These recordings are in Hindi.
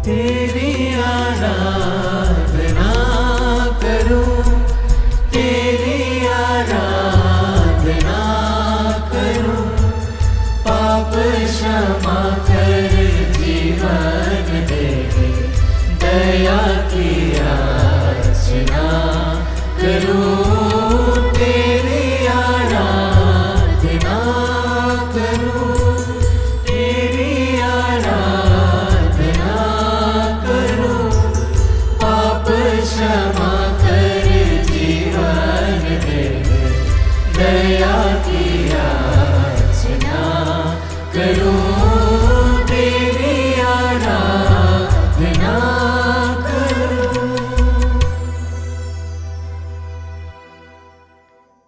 तेरी आराधना करूं, तेरी आराधना करूं, पाप क्षमा कर जीवन दे, दया की याचना करूं, तेरी आराधना करूं, तेरी आराधना करूं, पाप क्षमा कर जीवन दे, दया की याचना करूं, तेरी आराधना करूं।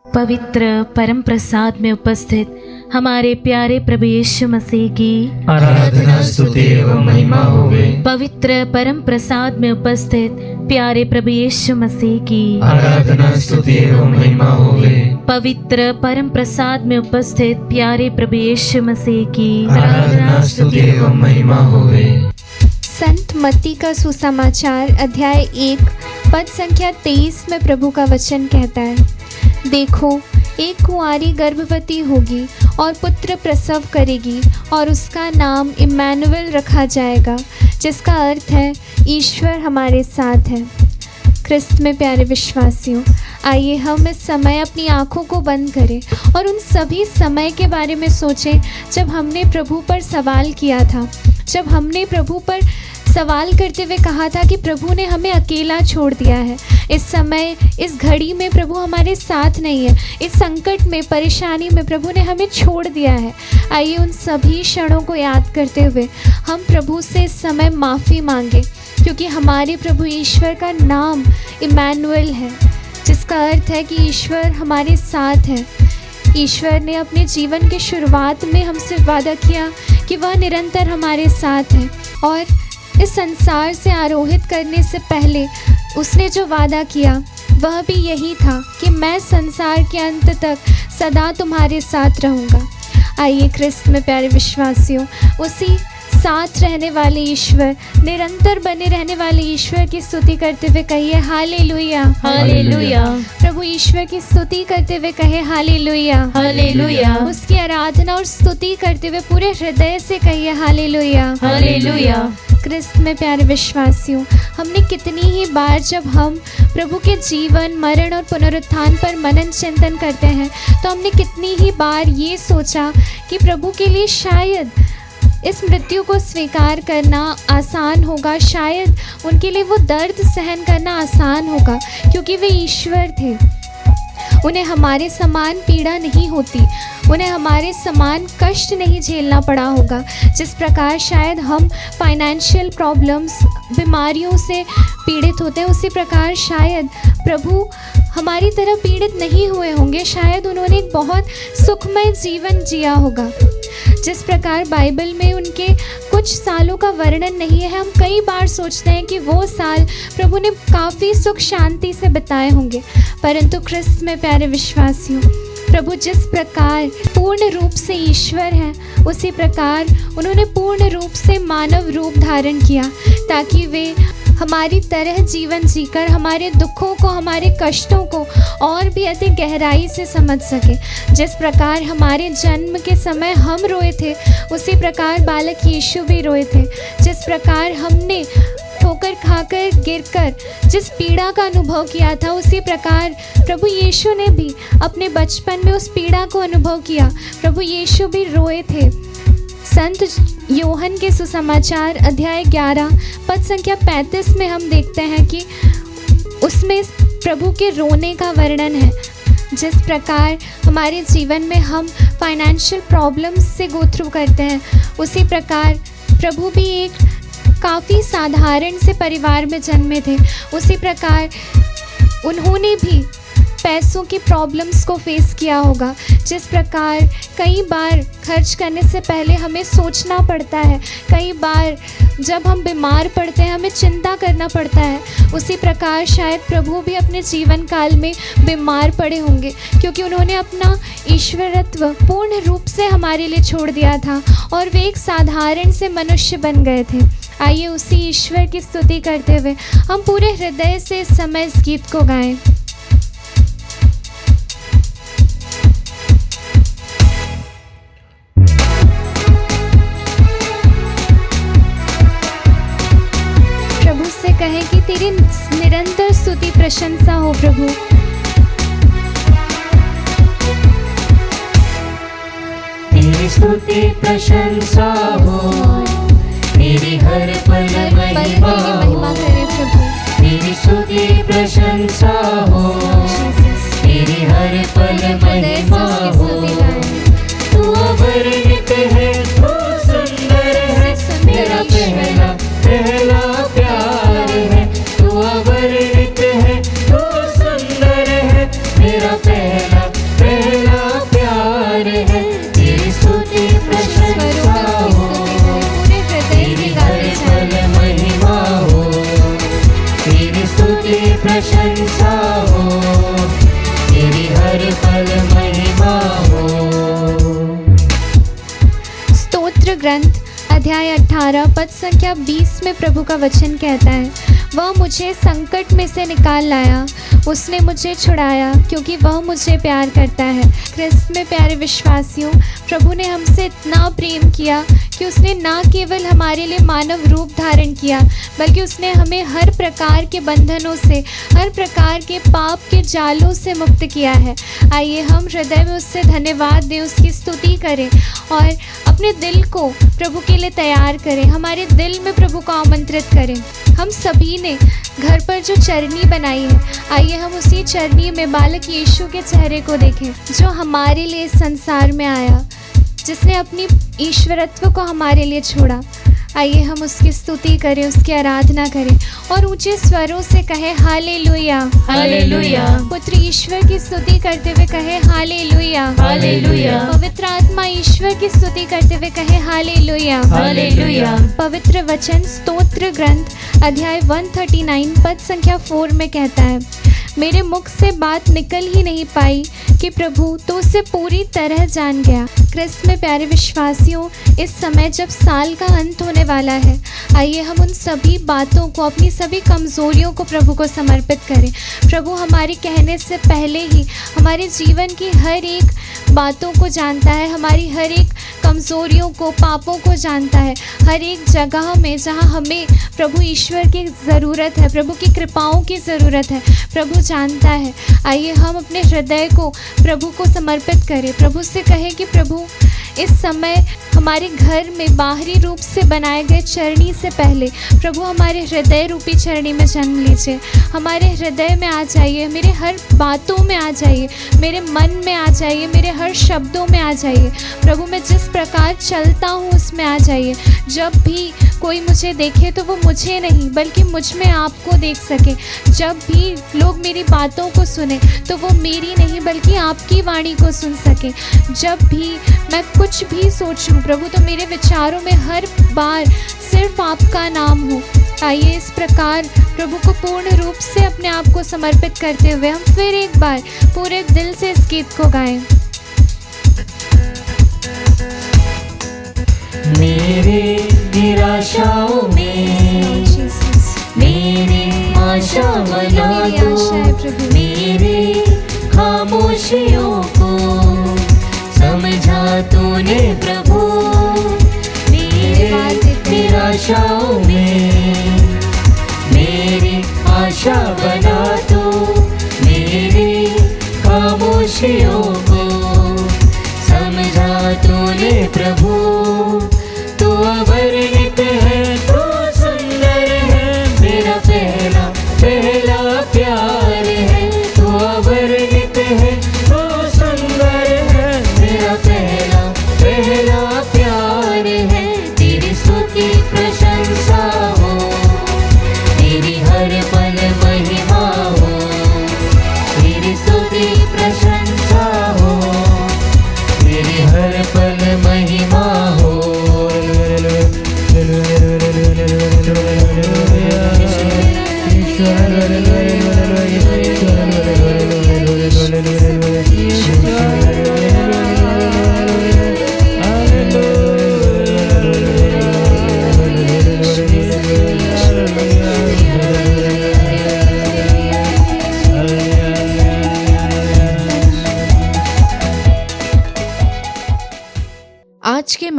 पवित्र परम प्रसाद में उपस्थित हमारे प्यारे प्रभु यीशु मसीह की आराधना स्तुति एवं महिमा होवे। पवित्र परम प्रसाद में उपस्थित प्यारे प्रभु यीशु मसीह की आराधना स्तुति एवं महिमा होवे। पवित्र परम प्रसाद में उपस्थित प्यारे प्रभु यीशु मसीह की आराधना स्तुति एवं महिमा होवे। संत मत्ती का सुसमाचार अध्याय 1 पद संख्या 23 में प्रभु का वचन कहता है, देखो एक कुंवारी गर्भवती होगी और पुत्र प्रसव करेगी और उसका नाम इम्मानुएल रखा जाएगा, जिसका अर्थ है ईश्वर हमारे साथ है। ख्रिस्त में प्यारे विश्वासियों, आइए हम इस समय अपनी आँखों को बंद करें और उन सभी समय के बारे में सोचें जब हमने प्रभु पर सवाल किया था, जब हमने प्रभु पर सवाल करते हुए कहा था कि प्रभु ने हमें अकेला छोड़ दिया है। इस समय, इस घड़ी में प्रभु हमारे साथ नहीं है। इस संकट में, परेशानी में प्रभु ने हमें छोड़ दिया है। आइए उन सभी क्षणों को याद करते हुए हम प्रभु से इस समय माफ़ी मांगे, क्योंकि हमारे प्रभु ईश्वर का नाम इम्मानुएल है, जिसका अर्थ है कि ईश्वर हमारे साथ है। ईश्वर ने अपने जीवन की शुरुआत में हमसे वादा किया कि वह निरंतर हमारे साथ है, और इस संसार से आरोहित करने से पहले उसने जो वादा किया वह भी यही था कि मैं संसार के अंत तक सदा तुम्हारे साथ रहूँगा। आइए ख्रिस्त में प्यारे विश्वासियों, उसी साथ रहने वाले ईश्वर, निरंतर बने रहने वाले ईश्वर की स्तुति करते हुए कहिए हालेलुया, हालेलुया। प्रभु ईश्वर की स्तुति करते हुए कहे हालेलुया, हालेलुया। उसकी आराधना और स्तुति करते हुए पूरे हृदय से कहिए हालेलुया, हालेलुया। ख्रिस्त में प्यारे विश्वासियों, हमने कितनी ही बार जब हम प्रभु के जीवन, मरण और पुनरुत्थान पर मनन चिंतन करते हैं, तो हमने कितनी ही बार ये सोचा कि प्रभु के लिए शायद इस मृत्यु को स्वीकार करना आसान होगा, शायद उनके लिए वो दर्द सहन करना आसान होगा, क्योंकि वे ईश्वर थे। उन्हें हमारे समान पीड़ा नहीं होती, उन्हें हमारे समान कष्ट नहीं झेलना पड़ा होगा। जिस प्रकार शायद हम फाइनेंशियल प्रॉब्लम्स, बीमारियों से पीड़ित होते हैं, उसी प्रकार शायद प्रभु हमारी तरह पीड़ित नहीं हुए होंगे। शायद उन्होंने एक बहुत सुखमय जीवन जिया होगा। जिस प्रकार बाइबल में उनके कुछ सालों का वर्णन नहीं है, हम कई बार सोचते हैं कि वो साल प्रभु ने काफ़ी सुख शांति से बिताए होंगे, परंतु ख्रिस्त में प्यारे विश्वासियों, प्रभु जिस प्रकार पूर्ण रूप से ईश्वर हैं, उसी प्रकार उन्होंने पूर्ण रूप से मानव रूप धारण किया, ताकि वे हमारी तरह जीवन जीकर हमारे दुखों को, हमारे कष्टों को और भी अधिक गहराई से समझ सके। जिस प्रकार हमारे जन्म के समय हम रोए थे, उसी प्रकार बालक यीशु भी रोए थे। जिस प्रकार हमने ठोकर खाकर गिरकर जिस पीड़ा का अनुभव किया था, उसी प्रकार प्रभु यीशु ने भी अपने बचपन में उस पीड़ा को अनुभव किया। प्रभु यीशु भी रोए थे। संत यूहन्ना के सुसमाचार अध्याय 11 पद संख्या 35 में हम देखते हैं कि उसमें प्रभु के रोने का वर्णन है। जिस प्रकार हमारे जीवन में हम फाइनेंशियल प्रॉब्लम्स से गो थ्रू करते हैं, उसी प्रकार प्रभु भी एक काफ़ी साधारण से परिवार में जन्मे थे। उसी प्रकार उन्होंने भी पैसों की प्रॉब्लम्स को फेस किया होगा। जिस प्रकार कई बार खर्च करने से पहले हमें सोचना पड़ता है, कई बार जब हम बीमार पड़ते हैं हमें चिंता करना पड़ता है, उसी प्रकार शायद प्रभु भी अपने जीवन काल में बीमार पड़े होंगे, क्योंकि उन्होंने अपना ईश्वरत्व पूर्ण रूप से हमारे लिए छोड़ दिया था और वे एक साधारण से मनुष्य बन गए थे। आइए उसी ईश्वर की स्तुति करते हुए हम पूरे हृदय से इस समय इस गीत को गाएं। प्रभु से कहें कि तेरी निरंतर स्तुति प्रशंसा हो प्रभु। तेरी स्तुति प्रशंसा हो, तेरी हर पल महिमा हो। करे प्रभु। तेरी स्तुति प्रशंसा हो, तेरी हर पल महिमा हो। तू अवर्णित है, तू सुंदर है, मेरा पहला पहला प्यार है। तू अवर्णित है, तू सुंदर है, मेरा पहला पहला प्यार है। तेरी स्तुति प्रशंसा हो, तेरी हर पल महिमा हो। तेरी स्तुति प्रशंसा हो, तेरी हर पल महिमा हो। स्तोत्र ग्रंथ अध्याय 18 पद संख्या 20 में प्रभु का वचन कहता है, वह मुझे संकट में से निकाल लाया, उसने मुझे छुड़ाया क्योंकि वह मुझे प्यार करता है। क्रिस्त में प्यारे विश्वासियों, प्रभु ने हमसे इतना प्रेम किया कि उसने ना केवल हमारे लिए मानव रूप धारण किया, बल्कि उसने हमें हर प्रकार के बंधनों से, हर प्रकार के पाप के जालों से मुक्त किया है। आइए हम हृदय में उससे धन्यवाद दें, उसकी स्तुति करें और अपने दिल को प्रभु के लिए तैयार करें, हमारे दिल में प्रभु को आमंत्रित करें। हम सभी ने घर पर जो चरनी बनाई है, आइए हम उसी चरनी में बालक यीशु के चेहरे को देखें, जो हमारे लिए इस संसार में आया, जिसने अपनी ईश्वरत्व को हमारे लिए छोड़ा। आइए हम उसकी स्तुति करें, उसकी आराधना करें और ऊंचे स्वरों से कहें हालेलुया हालेलुया। पुत्र ईश्वर की स्तुति करते हुए कहें हालेलुया हालेलुया। पवित्र आत्मा ईश्वर की स्तुति करते हुए कहें हालेलुया हालेलुया। पवित्र वचन स्तोत्र ग्रंथ अध्याय 139 पद संख्या 4 में कहता है, मेरे मुख से बात निकल ही नहीं पाई कि प्रभु तो उसे पूरी तरह जान गया। क्रिस्त में प्यारे विश्वासियों, इस समय जब साल का अंत होने वाला है, आइए हम उन सभी बातों को, अपनी सभी कमज़ोरियों को प्रभु को समर्पित करें। प्रभु हमारे कहने से पहले ही हमारे जीवन की हर एक बातों को जानता है, हमारी हर एक कमज़ोरियों को, पापों को जानता है। हर एक जगह में जहाँ हमें प्रभु ईश्वर की ज़रूरत है, प्रभु की कृपाओं की ज़रूरत है, प्रभु जानता है। आइए हम अपने हृदय को प्रभु को समर्पित करें, प्रभु से कहें कि प्रभु इस समय हमारे घर में बाहरी रूप से बनाए गए चरणी से पहले प्रभु हमारे हृदय रूपी चरणी में जन्म लीजिए। हमारे हृदय में आ जाइए, मेरे हर बातों में आ जाइए, मेरे मन में आ जाइए, मेरे हर शब्दों में आ जाइए। प्रभु मैं जिस प्रकार चलता हूँ उसमें आ जाइए। जब भी कोई मुझे देखे तो वो मुझे नहीं बल्कि मुझ में आपको देख सके। जब भी लोग मेरी बातों को सुने तो वो मेरी नहीं बल्कि आपकी वाणी को सुन सके। जब भी मैं कुछ भी सोचूं प्रभु तो मेरे विचारों में हर बार सिर्फ आपका नाम हो। आइए इस प्रकार प्रभु को पूर्ण रूप से अपने आप को समर्पित करते हुए हम फिर एक बार पूरे दिल से इस गीत को गाएं। मेरे निराशाओं में मेरी आशा बना दो, मेरी खामोशियों को समझा तूने प्रभु। मेरे निराशाओं में मेरी आशा बना दो, मेरी खामोशियों को समझा तूने प्रभु। तू अवर्णित है, तू सुंदर है, मेरा पहला पहला प्यार है। तू अवर्णित है, तू सुंदर है, मेरा पहला पहला प्यार है। तेरी स्तुति प्रशंसा हो, तेरी हर पल महिमा हो। तेरी स्तुति प्रशंसा हो, तेरी हर पल महिमा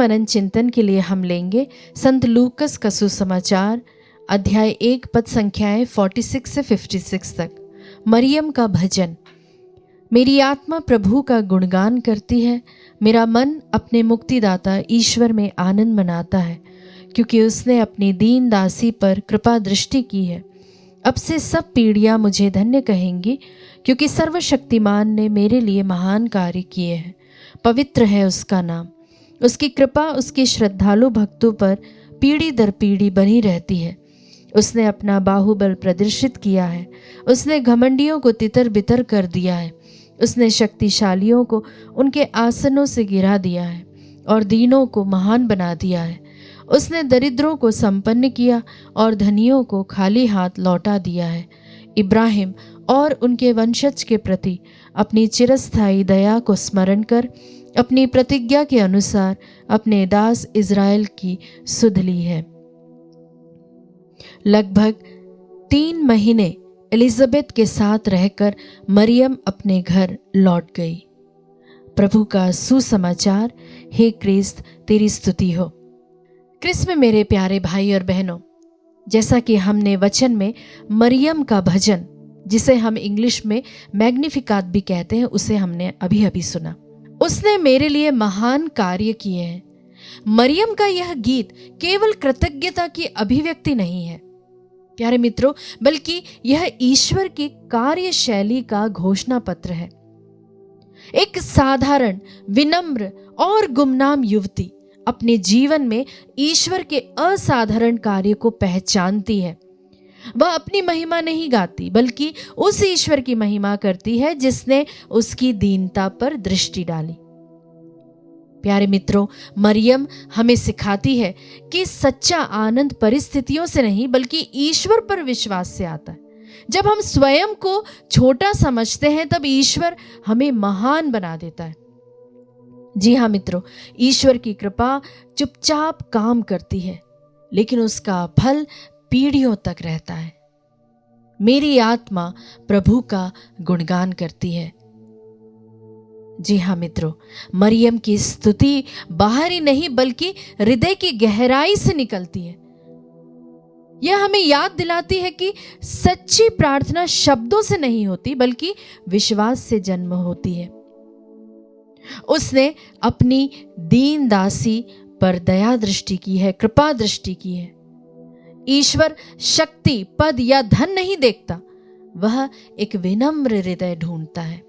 मनन चिंतन के लिए हम लेंगे संत लूकस का सुसमाचार अध्याय 1 पद संख्याएं 46 से 56 तक। मरियम का भजन। मेरी आत्मा प्रभु का गुणगान करती है, मेरा मन अपने मुक्तिदाता ईश्वर में आनंद मनाता है, क्योंकि उसने अपनी दीन दासी पर कृपा दृष्टि की है। अब से सब पीढ़ियां मुझे धन्य कहेंगी, क्योंकि सर्वशक्तिमान ने मेरे लिए महान कार्य किए हैं। पवित्र है उसका नाम, उसकी कृपा उसके श्रद्धालु भक्तों पर पीढ़ी दर पीढ़ी बनी रहती है। उसने अपना बाहुबल प्रदर्शित किया है, उसने घमंडियों को तितर बितर कर दिया है, उसने शक्तिशालियों को उनके आसनों से गिरा दिया है और दीनों को महान बना दिया है। उसने दरिद्रों को संपन्न किया और धनियों को खाली हाथ लौटा दिया है। इब्राहिम और उनके वंशज के प्रति अपनी चिरस्थायी दया को स्मरण कर अपनी प्रतिज्ञा के अनुसार अपने दास इज़राइल की सुध ली है। लगभग 3 महीने एलिजाबेथ के साथ रहकर मरियम अपने घर लौट गई। प्रभु का सुसमाचार। हे क्रिस्त, तेरी स्तुति हो। क्रिस्त में मेरे प्यारे भाई और बहनों, जैसा कि हमने वचन में मरियम का भजन, जिसे हम इंग्लिश में मैग्निफिकात भी कहते हैं, उसे हमने अभी अभी सुना। उसने मेरे लिए महान कार्य किए हैं। मरियम का यह गीत केवल कृतज्ञता की अभिव्यक्ति नहीं है प्यारे मित्रों, बल्कि यह ईश्वर की कार्यशैली का घोषणा पत्र है। एक साधारण, विनम्र और गुमनाम युवती अपने जीवन में ईश्वर के असाधारण कार्य को पहचानती है। वह अपनी महिमा नहीं गाती, बल्कि उस ईश्वर की महिमा करती है जिसने उसकी दीनता पर दृष्टि डाली। प्यारे मित्रों, मरियम हमें सिखाती है कि सच्चा आनंद परिस्थितियों से नहीं, बल्कि ईश्वर पर विश्वास से आता है। जब हम स्वयं को छोटा समझते हैं, तब ईश्वर हमें महान बना देता है। जी हाँ मित्रों, ईश्वर की कृपा चुपचाप काम करती है, लेकिन उसका फल पीढ़ियों तक रहता है। मेरी आत्मा प्रभु का गुणगान करती है। जी हाँ मित्रों, मरियम की स्तुति बाहरी नहीं, बल्कि हृदय की गहराई से निकलती है। यह हमें याद दिलाती है कि सच्ची प्रार्थना शब्दों से नहीं होती, बल्कि विश्वास से जन्म होती है। उसने अपनी दीन दासी पर दया दृष्टि की है, कृपा दृष्टि की है। ईश्वर शक्ति, पद या धन नहीं देखता, वह एक विनम्र हृदय ढूंढता है।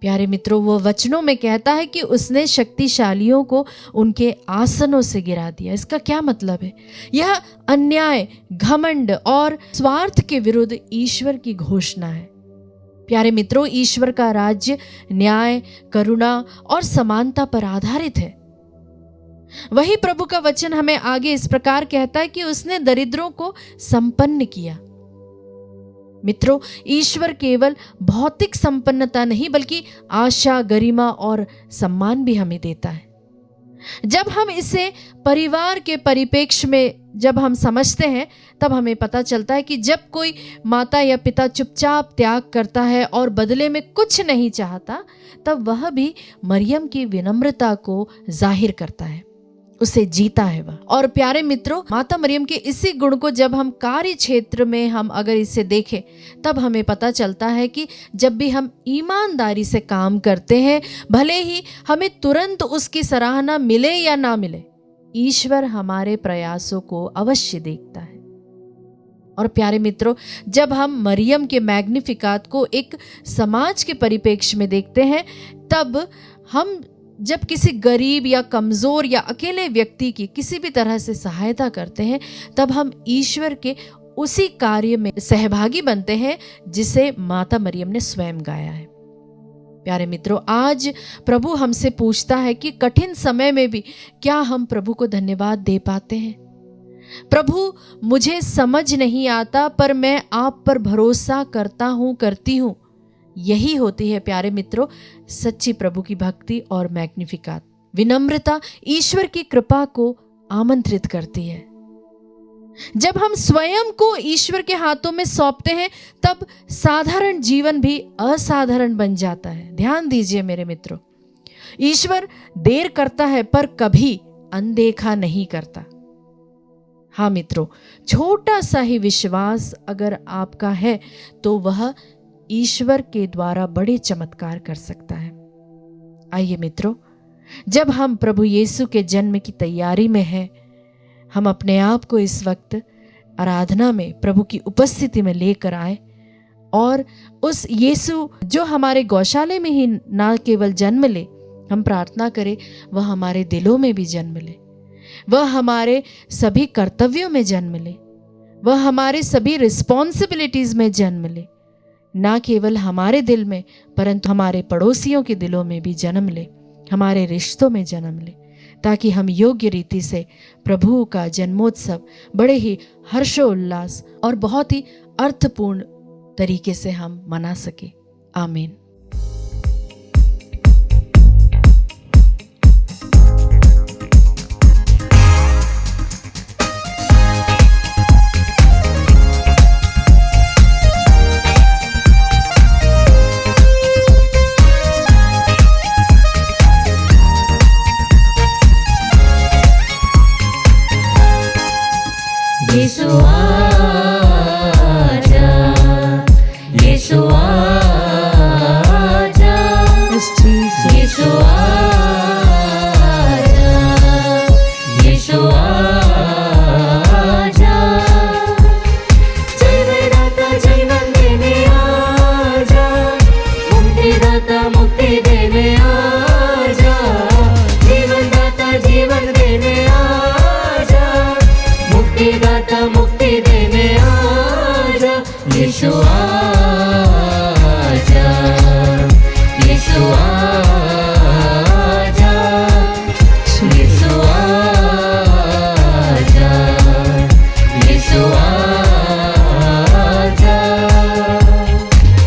प्यारे मित्रों, वो वचनों में कहता है कि उसने शक्तिशालियों को उनके आसनों से गिरा दिया। इसका क्या मतलब है? यह अन्याय, घमंड और स्वार्थ के विरुद्ध ईश्वर की घोषणा है। प्यारे मित्रों, ईश्वर का राज्य न्याय, करुणा और समानता पर आधारित है। वही प्रभु का वचन हमें आगे इस प्रकार कहता है कि उसने दरिद्रों को संपन्न किया। मित्रों, ईश्वर केवल भौतिक संपन्नता नहीं, बल्कि आशा, गरिमा और सम्मान भी हमें देता है। जब हम इसे परिवार के परिप्रेक्ष्य में जब हम समझते हैं, तब हमें पता चलता है कि जब कोई माता या पिता चुपचाप त्याग करता है और बदले में कुछ नहीं चाहता, तब वह भी मरियम की विनम्रता को जाहिर करता है, उसे जीता है वह। और प्यारे मित्रों, माता मरियम के इसी गुण को जब हम कार्य क्षेत्र में हम अगर इसे देखें, तब हमें पता चलता है कि जब भी हम ईमानदारी से काम करते हैं, भले ही हमें तुरंत उसकी सराहना मिले या ना मिले, ईश्वर हमारे प्रयासों को अवश्य देखता है। और प्यारे मित्रों, जब हम मरियम के मैग्निफिकात को एक समाज के परिप्रेक्ष्य में देखते हैं, तब हम जब किसी गरीब या कमजोर या अकेले व्यक्ति की किसी भी तरह से सहायता करते हैं, तब हम ईश्वर के उसी कार्य में सहभागी बनते हैं जिसे माता मरियम ने स्वयं गाया है। प्यारे मित्रों, आज प्रभु हमसे पूछता है कि कठिन समय में भी क्या हम प्रभु को धन्यवाद दे पाते हैं? प्रभु, मुझे समझ नहीं आता, पर मैं आप पर भरोसा करता हूं, करती हूं। यही होती है प्यारे मित्रों सच्ची प्रभु की भक्ति और मैग्निफिकात। विनम्रता ईश्वर की कृपा को आमंत्रित करती है। जब हम स्वयं को ईश्वर के हाथों में सौंपते हैं, तब साधारण जीवन भी असाधारण बन जाता है। ध्यान दीजिए मेरे मित्रों, ईश्वर देर करता है पर कभी अनदेखा नहीं करता। हाँ मित्रों, छोटा सा ही विश्वास अगर आपका है तो वह ईश्वर के द्वारा बड़े चमत्कार कर सकता है। आइए मित्रों, जब हम प्रभु यीशु के जन्म की तैयारी में हैं, हम अपने आप को इस वक्त आराधना में प्रभु की उपस्थिति में लेकर आए और उस यीशु जो हमारे गौशाले में ही ना केवल जन्म ले, हम प्रार्थना करें वह हमारे दिलों में भी जन्म ले, वह हमारे सभी कर्तव्यों में जन्म ले, वह हमारे सभी रिस्पॉन्सिबिलिटीज में जन्म ले, ना केवल हमारे दिल में परंतु हमारे पड़ोसियों के दिलों में भी जन्म ले, हमारे रिश्तों में जन्म ले, ताकि हम योग्य रीति से प्रभु का जन्मोत्सव बड़े ही हर्षोल्लास और बहुत ही अर्थपूर्ण तरीके से हम मना सके। आमीन। यीशु आजा, यीशु आजा, यीशु आजा, यीशु आजा, जीवनदाता जीवन देने आजा, मुक्तिदाता मुक्ति देने आजा, जीवनदाता जीवन देने आजा, मुक्तिदाता मुक्ति देने आजा, यीशु आजा, यीशु आजा, यीशु आजा, यीशु आजा।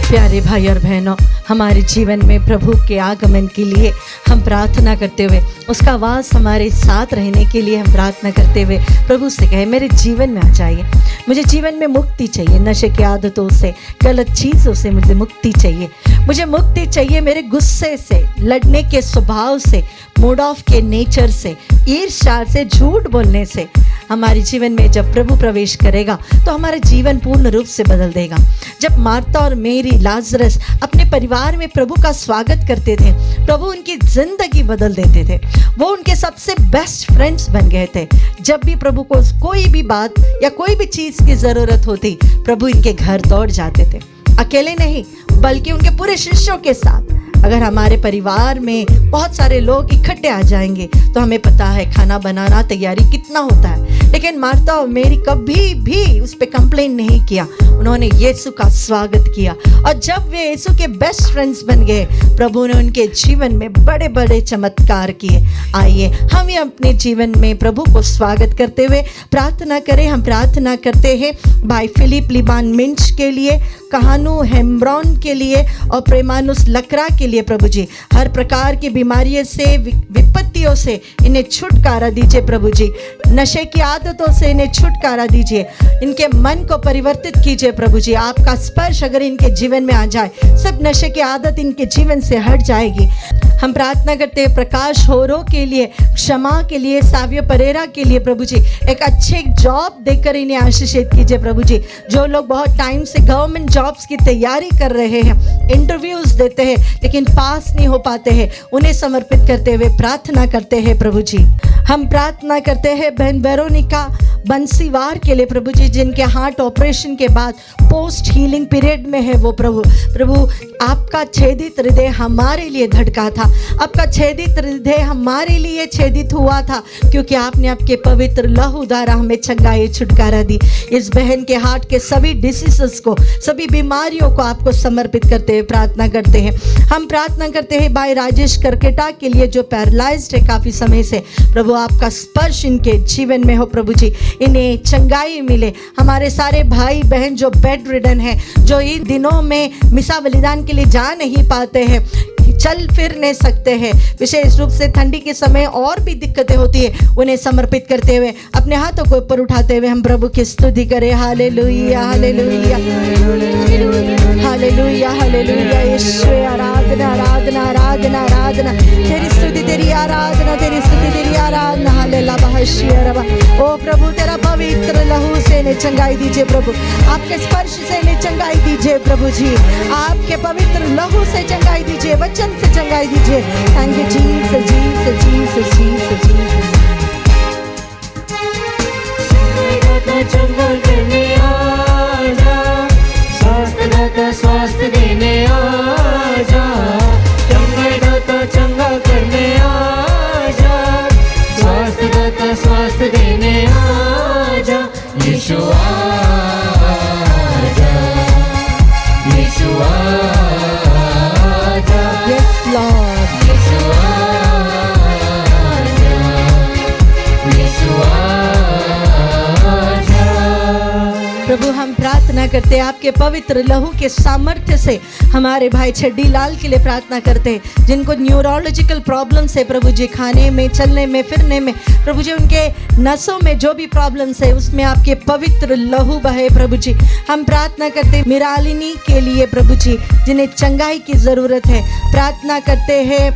प्यारे भाई और बहनों, हमारे जीवन में प्रभु के आगमन के लिए हम प्रार्थना करते हुए, उसका वास हमारे साथ रहने के लिए हम प्रार्थना करते हुए प्रभु से कहे, मेरे जीवन में आ जाइए, मुझे जीवन में मुक्ति चाहिए, नशे की आदतों से, गलत चीज़ों से मुझे मुक्ति चाहिए, मुझे मुक्ति चाहिए मेरे गुस्से से, लड़ने के स्वभाव से, मूड ऑफ के नेचर से, ईर्ष्या से, झूठ बोलने से। हमारे जीवन में जब प्रभु प्रवेश करेगा तो हमारा जीवन पूर्ण रूप से बदल देगा। जब मार्था और मेरी, लाजरस अपने परिवार में प्रभु का स्वागत करते थे, प्रभु उनकी जिंदगी बदल देते थे, वो उनके सबसे बेस्ट फ्रेंड्स बन गए थे। जब भी प्रभु को कोई भी बात या कोई भी चीज़ की ज़रूरत होती, प्रभु इनके घर दौड़ जाते थे, अकेले नहीं बल्कि उनके पूरे शिष्यों के साथ। अगर हमारे परिवार में बहुत सारे लोग इकट्ठे आ जाएंगे तो हमें पता है खाना बनाना, तैयारी कितना होता है, लेकिन मार्था और मेरी कभी भी उस पर कंप्लेन नहीं किया, उन्होंने यीशु का स्वागत किया। और जब वे यीशु के बेस्ट फ्रेंड्स बन गए, प्रभु ने उनके जीवन में बड़े बड़े चमत्कार किए। आइए हम ये अपने जीवन में प्रभु को स्वागत करते हुए प्रार्थना करें। हम प्रार्थना करते हैं भाई फिलिप लिबान मिंच के लिए, कहानू हेम्ब्रॉन के लिए और प्रेमानुस लकरा के लिए। प्रभु जी, हर प्रकार की बीमारियों से, विपत्तियों से इन्हें छुटकारा दीजिए। प्रभु जी, नशे की आदतों से इन्हें छुटकारा दीजिए, इनके मन को परिवर्तित कीजिए। प्रभु जी, आपका स्पर्श अगर इनके जीवन में आ जाए, सब नशे की आदत इनके जीवन से हट जाएगी। हम प्रार्थना करते हैं प्रकाश होरो के लिए, क्षमा के लिए, सावियो परेरा के लिए। प्रभु जी, एक अच्छे जॉब देकर इन्हें आशीषित कीजिए। प्रभु जी, जो लोग बहुत टाइम से गवर्नमेंट जॉब्स की तैयारी कर रहे हैं, इंटरव्यूज देते हैं लेकिन पास नहीं हो पाते हैं, उन्हें समर्पित करते हुए प्रार्थना करते हैं। प्रभु जी, हम प्रार्थना करते हैं बहन वेरोनिका बंसीवार के लिए। प्रभु जी, जिनके हार्ट ऑपरेशन के बाद पोस्ट हीलिंग पीरियड में है वो। प्रभु आपका छेदित हृदय हमारे लिए धड़का था, आपका छेदित हृदय हमारे लिए छेदित हुआ था, क्योंकि आपने आपके पवित्र लहू द्वारा हमें चंगाई छुटकारा दी। इस बहन के हार्ट के सभी डिसीजेस को, सभी बीमारियों को आपको समर्पित करते हुए प्रार्थना करते हैं। हम प्रार्थना करते हैं भाई राजेश करकेटा के लिए, जो पैरालाइज्ड है काफ़ी समय से। प्रभु, आपका स्पर्श इनके जीवन में हो। प्रभु जी, इन्हें चंगाई मिले। हमारे सारे भाई बहन जो बेड रिडन हैं, जो इन दिनों में मिसा बलिदान के लिए जा नहीं पाते हैं, चल फिर नहीं सकते हैं, विशेष रूप से ठंडी के समय और भी दिक्कतें होती है, उन्हें समर्पित करते हुए अपने हाथों को ऊपर उठाते हुए हम प्रभु की स्तुति करें। Hallelujah hallelujah hallelujah hallelujah. Yeshu आराधना आराधना आराधना आराधना, तेरी स्तुति तेरी आराधना, तेरी स्तुति तेरी आराधना। हालेलुया बहशिया रबा। ओ प्रभु तेरा पवित्र लहू से इन्हें चंगाई दीजिए प्रभु, आपके स्पर्श से इन्हें चंगाई दीजिए प्रभु जी, आपके पवित्र लहू से चंगाई दीजिए, वचन से चंगाई दीजिए। Thank you Jesus Jesus Jesus Jesus Jesus. चंगा करने आजा, स्वास्थ्य दाता स्वास्थ्य देने आजा, चंगा दाता चंगा करने आजा, स्वास्थ्य दाता स्वास्थ्य देने आजा। यीशु आजा, यीशु आजा, यस लॉर्ड, यीशु आजा, यीशु आजा। प्रभु हम प्रार्थना करते हैं आपके पवित्र लहू के सामर्थ्य से हमारे भाई छड्डी लाल के लिए प्रार्थना करते हैं, जिनको न्यूरोलॉजिकल प्रॉब्लम्स है प्रभु जी, खाने में चलने में फिरने में प्रभु जी, उनके नसों में जो भी प्रॉब्लम्स है उसमें आपके पवित्र लहू बहे प्रभु जी। हम प्रार्थना करते हैं मिरालिनी के लिए प्रभु जी, जिन्हें चंगाई की ज़रूरत है। प्रार्थना करते हैं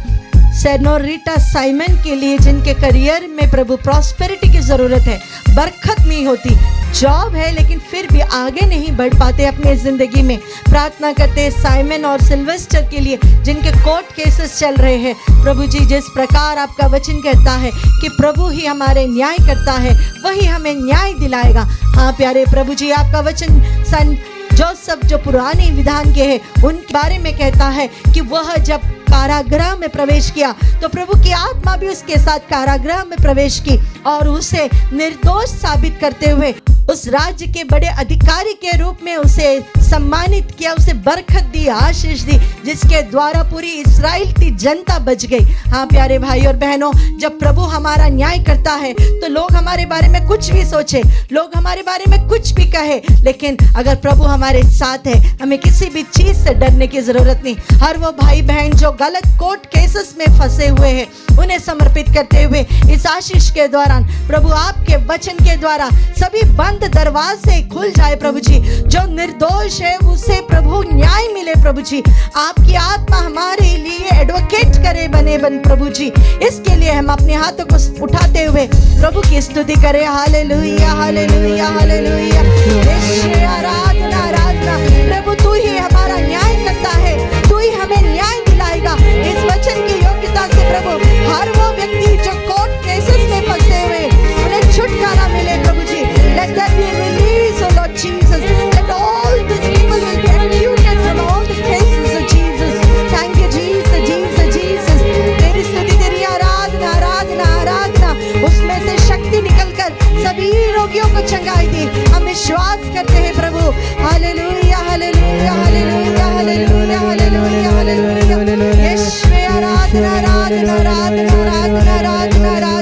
सेनोरिटा साइमन के लिए, जिनके करियर में प्रभु प्रॉस्पेरिटी की ज़रूरत है, बरकत नहीं होती, जॉब है लेकिन फिर भी आगे नहीं बढ़ पाते अपने ज़िंदगी में। प्रार्थना करते हैं साइमन और सिल्वेस्टर के लिए, जिनके कोर्ट केसेस चल रहे हैं प्रभु जी। जिस प्रकार आपका वचन कहता है कि प्रभु ही हमारे न्याय करता है, वही हमें न्याय दिलाएगा। हाँ प्यारे प्रभु जी, आपका वचन सन जोसेफ जो पुराने विधान के हैं उनके बारे में कहता है कि वह जब कारागृह में प्रवेश किया तो प्रभु की आत्मा भी उसके साथ कारागृह में प्रवेश की और उसे निर्दोष साबित करते हुए उस राज्य के बड़े अधिकारी के रूप में उसे सम्मानित किया, उसे बरकत दी, आशीष दी, जिसके द्वारा पूरी इस्राएल की जनता बच गई। हाँ प्यारे भाई और बहनों, जब प्रभु हमारा न्याय करता है तो लोग हमारे बारे में कुछ भी सोचे, लोग हमारे बारे में कुछ भी कहे, लेकिन अगर प्रभु हमारे साथ है हमें किसी भी चीज से डरने की जरूरत नहीं। हर वो भाई बहन जो गलत कोर्ट केसेस में फंसे हुए हैं उन्हें समर्पित करते हुए इस आशीष के दौरान प्रभु आपके वचन के द्वारा सभी बंद दरवाजे खुल जाए प्रभु जी। जो निर्दोष है उसे प्रभु न्याय मिले प्रभु जी। आपकी आत्मा हमारे लिए एडवोकेट करे बने प्रभु जी। इसके लिए हम अपने हाथों को उठाते हुए प्रभु की स्तुति करें। Hallelujah hallelujah hallelujah. आराधना आराधना। प्रभु तू ही हमारा न्याय करता है, तू ही हमें न्याय दिलाएगा। इस वचन की योग्यता से प्रभु हर वो व्यक्ति जो कोर्ट केसेस में फंसे हुए उन्हें छुटकारा मिले प्रभु जी। Let there be release, O Lord Jesus. Let all these people will be acquitted from all the cases of Jesus. Thank you Jesus, Jesus, Jesus. तेरी स्तुति तेरी आराधना आराधना आराधना। उसमें से शक्ति निकलकर सभी रोगियों को चंगाई दी। हम विश्वास करते हैं प्रभु। Hallelujah hallelujah hallelujah hallelujah hallelujah hallelujah. Yeshu आराधना आराधना आराधना आराधना आराधना।